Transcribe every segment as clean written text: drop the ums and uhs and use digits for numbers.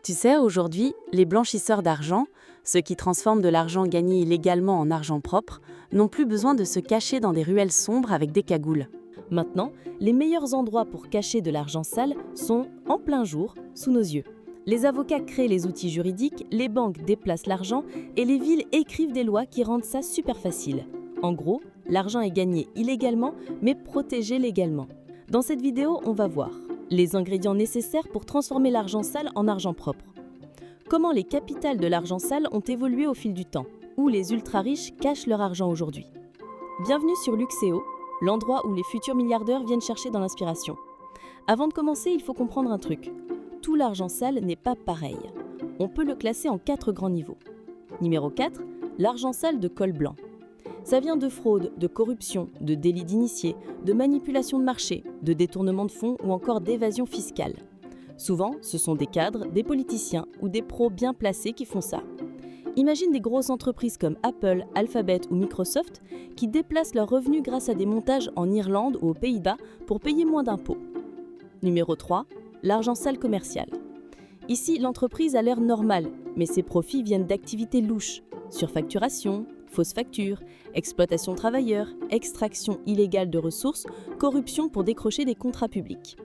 Tu sais, aujourd'hui, les blanchisseurs d'argent, ceux qui transforment de l'argent gagné illégalement en argent propre, n'ont plus besoin de se cacher dans des ruelles sombres avec des cagoules. Maintenant, les meilleurs endroits pour cacher de l'argent sale sont en plein jour, sous nos yeux. Les avocats créent les outils juridiques, les banques déplacent l'argent et les villes écrivent des lois qui rendent ça super facile. En gros, l'argent est gagné illégalement, mais protégé légalement. Dans cette vidéo, on va voir les ingrédients nécessaires pour transformer l'argent sale en argent propre. Comment les capitales de l'argent sale ont évolué au fil du temps, où les ultra-riches cachent leur argent aujourd'hui. Bienvenue sur Luxéo, l'endroit où les futurs milliardaires viennent chercher dans l'inspiration. Avant de commencer, il faut comprendre un truc. Tout l'argent sale n'est pas pareil. On peut le classer en 4 grands niveaux. Numéro 4, l'argent sale de col blanc. Ça vient de fraude, de corruption, de délit d'initié, de manipulation de marché, de détournement de fonds ou encore d'évasion fiscale. Souvent, ce sont des cadres, des politiciens ou des pros bien placés qui font ça. Imagine des grosses entreprises comme Apple, Alphabet ou Microsoft qui déplacent leurs revenus grâce à des montages en Irlande ou aux Pays-Bas pour payer moins d'impôts. Numéro 3, l'argent sale commercial. Ici, l'entreprise a l'air normale, mais ses profits viennent d'activités louches, surfacturation, fausses factures, exploitation de travailleurs, extraction illégale de ressources, corruption pour décrocher des contrats publics.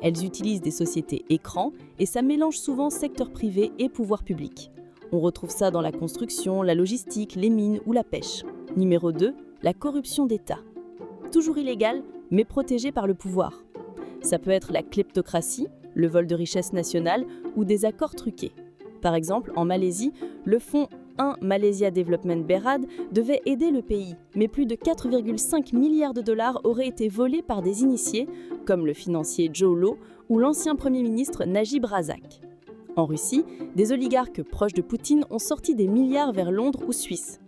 Elles utilisent des sociétés écrans et ça mélange souvent secteur privé et pouvoir public. On retrouve ça dans la construction, la logistique, les mines ou la pêche. Numéro 2, la corruption d'État. Toujours illégale, mais protégée par le pouvoir. Ça peut être la kleptocratie, le vol de richesses nationales ou des accords truqués. Par exemple, en Malaisie, le fonds 1 Malaysia Development Berhad devait aider le pays, mais plus de 4,5 milliards de dollars auraient été volés par des initiés, comme le financier Joe Low ou l'ancien Premier ministre Najib Razak. En Russie, des oligarques proches de Poutine ont sorti des milliards vers Londres ou Suisse.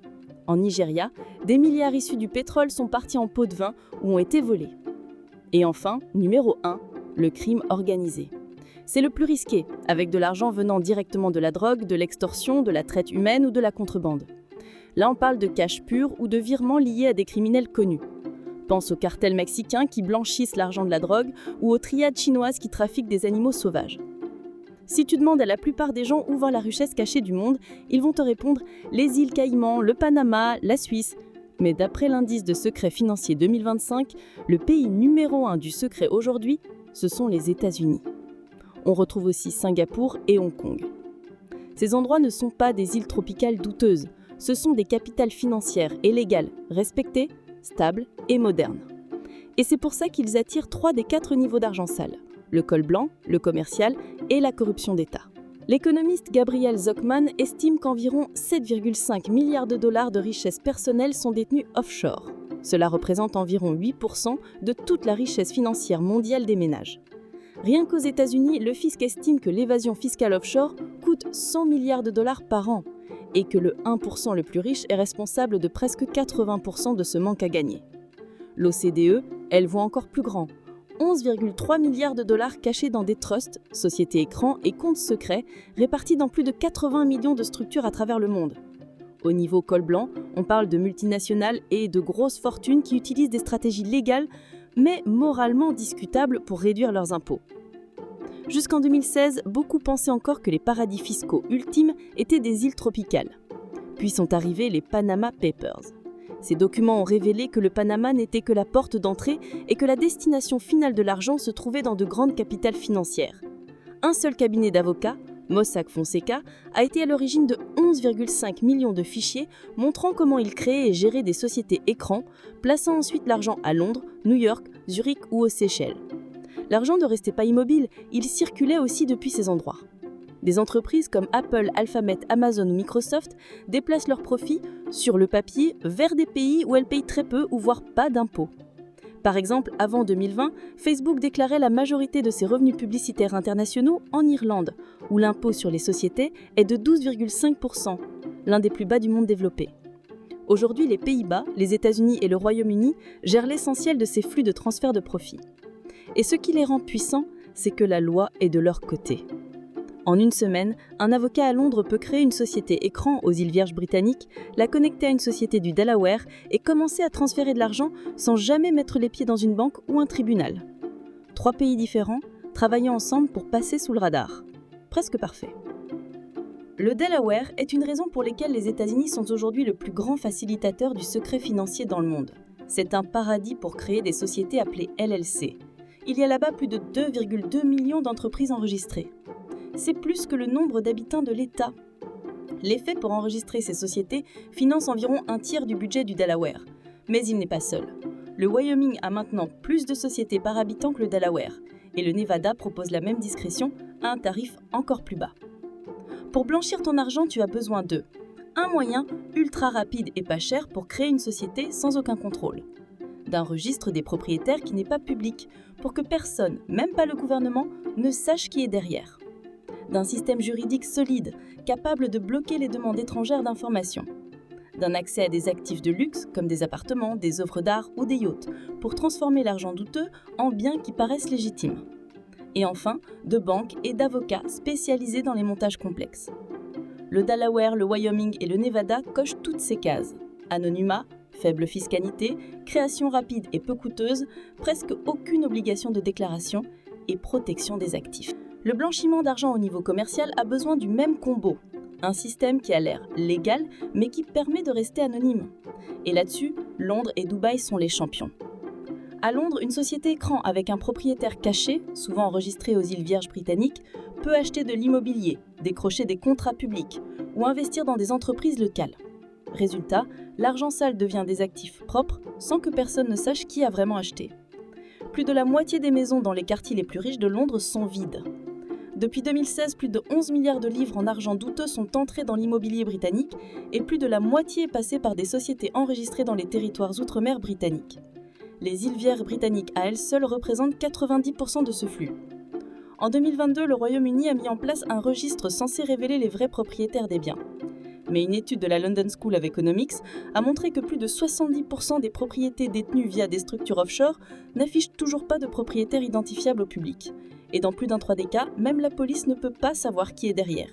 En Nigeria, des milliards issus du pétrole sont partis en pots de vin ou ont été volés. Et enfin, numéro 1, le crime organisé. C'est le plus risqué, avec de l'argent venant directement de la drogue, de l'extorsion, de la traite humaine ou de la contrebande. Là, on parle de cash pur ou de virements liés à des criminels connus. Pense aux cartels mexicains qui blanchissent l'argent de la drogue ou aux triades chinoises qui trafiquent des animaux sauvages. Si tu demandes à la plupart des gens où va la richesse cachée du monde, ils vont te répondre les îles Caïmans, le Panama, la Suisse. Mais d'après l'indice de secret financier 2025, le pays numéro 1 du secret aujourd'hui, ce sont les États-Unis. On retrouve aussi Singapour et Hong Kong. Ces endroits ne sont pas des îles tropicales douteuses, ce sont des capitales financières et légales, respectées, stables et modernes. Et c'est pour ça qu'ils attirent 3 des 4 niveaux d'argent sale, le col blanc, le commercial et la corruption d'État. L'économiste Gabriel Zucman estime qu'environ 7,5 milliards de dollars de richesses personnelles sont détenues offshore. Cela représente environ 8% de toute la richesse financière mondiale des ménages. Rien qu'aux États-Unis, le fisc estime que l'évasion fiscale offshore coûte 100 milliards de dollars par an et que le 1% le plus riche est responsable de presque 80% de ce manque à gagner. L'OCDE, elle voit encore plus grand. 11,3 milliards de dollars cachés dans des trusts, sociétés écrans et comptes secrets répartis dans plus de 80 millions de structures à travers le monde. Au niveau col blanc, on parle de multinationales et de grosses fortunes qui utilisent des stratégies légales mais moralement discutables pour réduire leurs impôts. Jusqu'en 2016, beaucoup pensaient encore que les paradis fiscaux ultimes étaient des îles tropicales. Puis sont arrivés les Panama Papers. Ces documents ont révélé que le Panama n'était que la porte d'entrée et que la destination finale de l'argent se trouvait dans de grandes capitales financières. Un seul cabinet d'avocats, Mossack Fonseca, a été à l'origine de 11,5 millions de fichiers montrant comment ils créaient et géraient des sociétés écrans, plaçant ensuite l'argent à Londres, New York, Zurich ou aux Seychelles. L'argent ne restait pas immobile, il circulait aussi depuis ces endroits. Des entreprises comme Apple, Alphabet, Amazon ou Microsoft déplacent leurs profits sur le papier vers des pays où elles payent très peu ou voire pas d'impôts. Par exemple, avant 2020, Facebook déclarait la majorité de ses revenus publicitaires internationaux en Irlande, où l'impôt sur les sociétés est de 12,5%, l'un des plus bas du monde développé. Aujourd'hui, les Pays-Bas, les États-Unis et le Royaume-Uni gèrent l'essentiel de ces flux de transfert de profits. Et ce qui les rend puissants, c'est que la loi est de leur côté. En une semaine, un avocat à Londres peut créer une société écran aux îles Vierges britanniques, la connecter à une société du Delaware et commencer à transférer de l'argent sans jamais mettre les pieds dans une banque ou un tribunal. 3 pays différents, travaillant ensemble pour passer sous le radar. Presque parfait. Le Delaware est une raison pour laquelle les États-Unis sont aujourd'hui le plus grand facilitateur du secret financier dans le monde. C'est un paradis pour créer des sociétés appelées LLC. Il y a là-bas plus de 2,2 millions d'entreprises enregistrées. C'est plus que le nombre d'habitants de l'État. Les faits pour enregistrer ces sociétés financent environ un tiers du budget du Delaware. Mais il n'est pas seul. Le Wyoming a maintenant plus de sociétés par habitant que le Delaware. Et le Nevada propose la même discrétion à un tarif encore plus bas. Pour blanchir ton argent, tu as besoin de un moyen ultra rapide et pas cher pour créer une société sans aucun contrôle. D'un registre des propriétaires qui n'est pas public, pour que personne, même pas le gouvernement, ne sache qui est derrière. D'un système juridique solide, capable de bloquer les demandes étrangères d'informations. D'un accès à des actifs de luxe, comme des appartements, des œuvres d'art ou des yachts, pour transformer l'argent douteux en biens qui paraissent légitimes. Et enfin, de banques et d'avocats spécialisés dans les montages complexes. Le Delaware, le Wyoming et le Nevada cochent toutes ces cases. Anonymat, faible fiscalité, création rapide et peu coûteuse, presque aucune obligation de déclaration et protection des actifs. Le blanchiment d'argent au niveau commercial a besoin du même combo. Un système qui a l'air légal, mais qui permet de rester anonyme. Et là-dessus, Londres et Dubaï sont les champions. À Londres, une société écran avec un propriétaire caché, souvent enregistré aux îles Vierges britanniques, peut acheter de l'immobilier, décrocher des contrats publics ou investir dans des entreprises locales. Résultat, l'argent sale devient des actifs propres sans que personne ne sache qui a vraiment acheté. Plus de la moitié des maisons dans les quartiers les plus riches de Londres sont vides. Depuis 2016, plus de 11 milliards de livres en argent douteux sont entrés dans l'immobilier britannique et plus de la moitié est passée par des sociétés enregistrées dans les territoires outre-mer britanniques. Les îles Vierges britanniques à elles seules représentent 90% de ce flux. En 2022, le Royaume-Uni a mis en place un registre censé révéler les vrais propriétaires des biens. Mais une étude de la London School of Economics a montré que plus de 70% des propriétés détenues via des structures offshore n'affichent toujours pas de propriétaires identifiables au public. Et dans plus d'un 3 des cas, même la police ne peut pas savoir qui est derrière.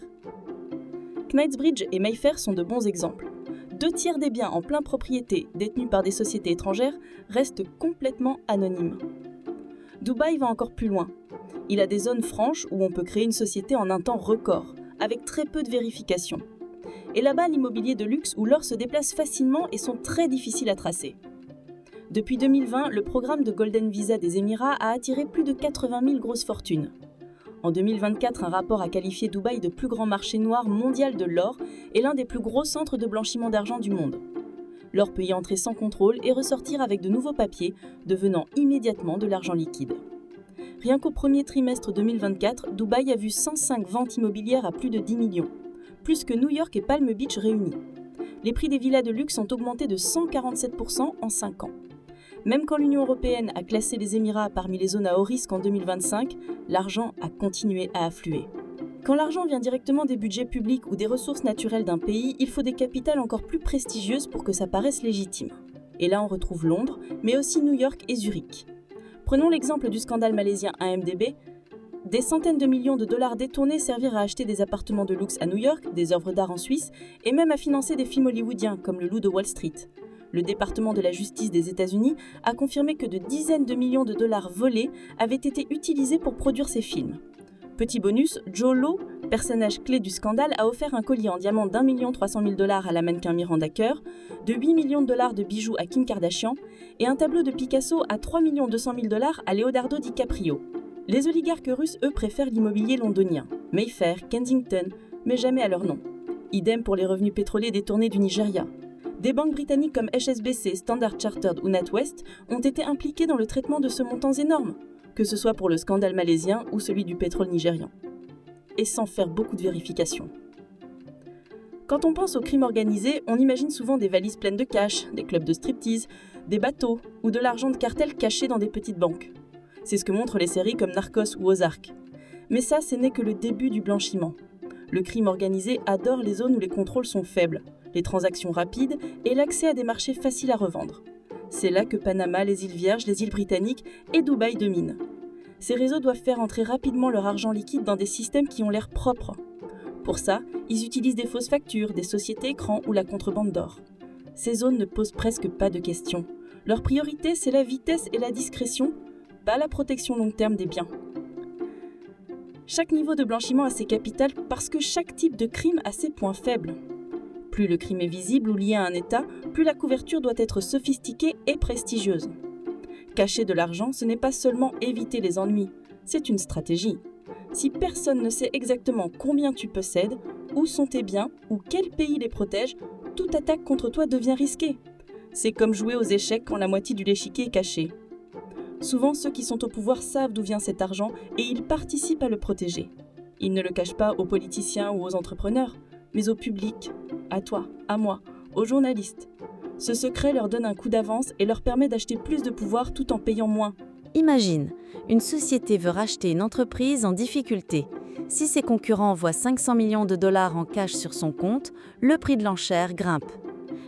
Knightsbridge et Mayfair sont de bons exemples. 2/3 des biens en plein propriété détenus par des sociétés étrangères restent complètement anonymes. Dubaï va encore plus loin. Il a des zones franches où on peut créer une société en un temps record, avec très peu de vérification. Et là-bas, l'immobilier de luxe ou l'or se déplace facilement et sont très difficiles à tracer. Depuis 2020, le programme de Golden Visa des Émirats a attiré plus de 80 000 grosses fortunes. En 2024, un rapport a qualifié Dubaï de plus grand marché noir mondial de l'or et l'un des plus gros centres de blanchiment d'argent du monde. L'or peut y entrer sans contrôle et ressortir avec de nouveaux papiers, devenant immédiatement de l'argent liquide. Rien qu'au premier trimestre 2024, Dubaï a vu 105 ventes immobilières à plus de 10 millions, plus que New York et Palm Beach réunis. Les prix des villas de luxe ont augmenté de 147% en 5 ans. Même quand l'Union européenne a classé les Émirats parmi les zones à haut risque en 2025, l'argent a continué à affluer. Quand l'argent vient directement des budgets publics ou des ressources naturelles d'un pays, il faut des capitales encore plus prestigieuses pour que ça paraisse légitime. Et là on retrouve Londres, mais aussi New York et Zurich. Prenons l'exemple du scandale malaisien AMDB. Des centaines de millions de dollars détournés servirent à acheter des appartements de luxe à New York, des œuvres d'art en Suisse et même à financer des films hollywoodiens comme Le Loup de Wall Street. Le département de la justice des États-Unis a confirmé que de dizaines de millions de dollars volés avaient été utilisés pour produire ces films. Petit bonus, Joe Lowe, personnage clé du scandale, a offert un collier en diamant d'1 300 000 $ à la mannequin Miranda Kerr, de 8 millions de dollars de bijoux à Kim Kardashian et un tableau de Picasso à 3 200 000 $ à Leonardo DiCaprio. Les oligarques russes, eux, préfèrent l'immobilier londonien, Mayfair, Kensington, mais jamais à leur nom. Idem pour les revenus pétroliers détournés du Nigeria. Des banques britanniques comme HSBC, Standard Chartered ou NatWest ont été impliquées dans le traitement de ce montant énorme, que ce soit pour le scandale malaisien ou celui du pétrole nigérian. Et sans faire beaucoup de vérifications. Quand on pense au crime organisé, on imagine souvent des valises pleines de cash, des clubs de striptease, des bateaux ou de l'argent de cartel caché dans des petites banques. C'est ce que montrent les séries comme Narcos ou Ozark. Mais ça, ce n'est que le début du blanchiment. Le crime organisé adore les zones où les contrôles sont faibles, les transactions rapides et l'accès à des marchés faciles à revendre. C'est là que Panama, les îles Vierges, les îles Britanniques et Dubaï dominent. Ces réseaux doivent faire entrer rapidement leur argent liquide dans des systèmes qui ont l'air propres. Pour ça, ils utilisent des fausses factures, des sociétés écrans ou la contrebande d'or. Ces zones ne posent presque pas de questions. Leur priorité, c'est la vitesse et la discrétion, pas la protection long terme des biens. Chaque niveau de blanchiment a ses capitales parce que chaque type de crime a ses points faibles. Plus le crime est visible ou lié à un État, plus la couverture doit être sophistiquée et prestigieuse. Cacher de l'argent, ce n'est pas seulement éviter les ennuis, c'est une stratégie. Si personne ne sait exactement combien tu possèdes, où sont tes biens ou quel pays les protège, toute attaque contre toi devient risquée. C'est comme jouer aux échecs quand la moitié du l'échiquier est cachée. Souvent, ceux qui sont au pouvoir savent d'où vient cet argent et ils participent à le protéger. Ils ne le cachent pas aux politiciens ou aux entrepreneurs, mais au public, à toi, à moi, aux journalistes. Ce secret leur donne un coup d'avance et leur permet d'acheter plus de pouvoir tout en payant moins. Imagine, une société veut racheter une entreprise en difficulté. Si ses concurrents voient 500 millions de dollars en cash sur son compte, le prix de l'enchère grimpe.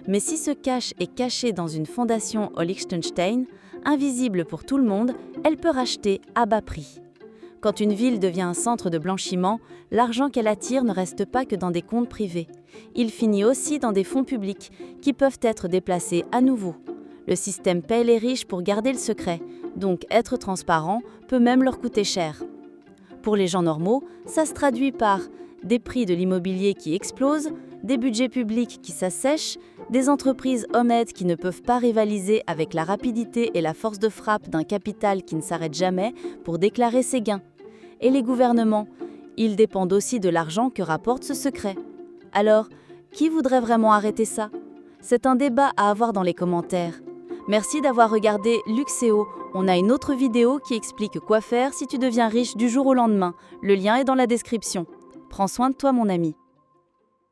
Mais si ce cash est caché dans une fondation au Liechtenstein, invisible pour tout le monde, elle peut racheter à bas prix. Quand une ville devient un centre de blanchiment, l'argent qu'elle attire ne reste pas que dans des comptes privés. Il finit aussi dans des fonds publics qui peuvent être déplacés à nouveau. Le système paie les riches pour garder le secret, donc être transparent peut même leur coûter cher. Pour les gens normaux, ça se traduit par des prix de l'immobilier qui explosent, des budgets publics qui s'assèchent, des entreprises honnêtes qui ne peuvent pas rivaliser avec la rapidité et la force de frappe d'un capital qui ne s'arrête jamais pour déclarer ses gains. Et les gouvernements, ils dépendent aussi de l'argent que rapporte ce secret. Alors, qui voudrait vraiment arrêter ça ? C'est un débat à avoir dans les commentaires. Merci d'avoir regardé Luxéo. On a une autre vidéo qui explique quoi faire si tu deviens riche du jour au lendemain. Le lien est dans la description. Prends soin de toi, mon ami.